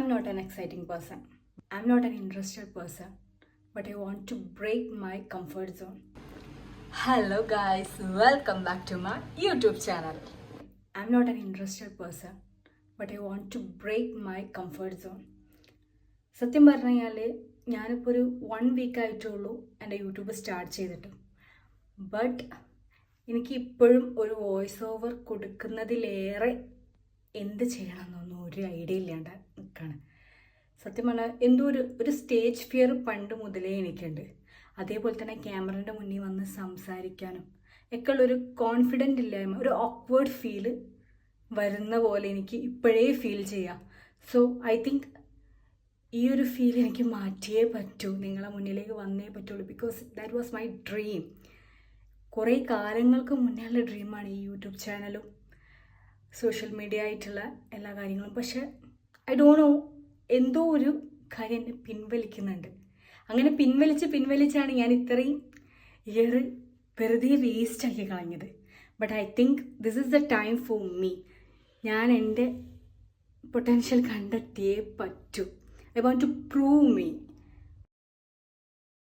I'm not an exciting person. I'm not an interested person. But I want to break my comfort zone. Hello guys, welcome back to my YouTube channel. I'm not an interested person. But I want to break my comfort zone. സത്യം പറഞ്ഞു കഴിഞ്ഞാൽ ഞാനിപ്പോൾ ഒരു 1 week ആയിട്ടുള്ളൂ എൻ്റെ YouTube start ചെയ്തിട്ട്. But എനിക്ക് ഇപ്പോഴും ഒരു വോയിസ് ഓവർ കൊടുക്കുന്നതിലേറെ എന്ത് ചെയ്യണമെന്നൊന്നും ഒരു ഐഡിയ ഇല്ലാണ്ട് നിൽക്കുകയാണ്. സത്യം പറഞ്ഞാൽ എന്തോ ഒരു സ്റ്റേജ് ഫിയർ പണ്ട് മുതലേ എനിക്കുണ്ട്. അതേപോലെ തന്നെ ക്യാമറയുടെ മുന്നിൽ വന്ന് സംസാരിക്കാനും ഒക്കെ ഉള്ളൊരു കോൺഫിഡൻ്റ് ഇല്ലായ്മ, ഒരു ഓക്വേർഡ് ഫീല് വരുന്ന പോലെ എനിക്ക് ഇപ്പോഴേ ഫീൽ ചെയ്യാം. സോ ഐ തിങ്ക് ഈ ഒരു ഫീൽ എനിക്ക് മാറ്റിയേ പറ്റൂ, നിങ്ങളെ മുന്നിലേക്ക് വന്നേ പറ്റുള്ളൂ. Because that was my dream. കുറേ കാലങ്ങൾക്ക് മുന്നേയുള്ള ഡ്രീമാണ് ഈ യൂട്യൂബ് ചാനലും സോഷ്യൽ മീഡിയ ആയിട്ടുള്ള എല്ലാ കാര്യങ്ങളും. പക്ഷെ ഐ ഡോണ്ട് നോ, എന്തോ ഒരു കാര്യം എന്നെ പിൻവലിക്കുന്നുണ്ട്. അങ്ങനെ പിൻവലിച്ചാണ് ഞാൻ ഇത്രയും ഇയർ വെറുതെ വേസ്റ്റാക്കി കളഞ്ഞത്. But I think this is the time for me. ഞാൻ എൻ്റെ പൊട്ടൻഷ്യൽ കണ്ടെത്തിയേ പറ്റൂ. I want to prove me.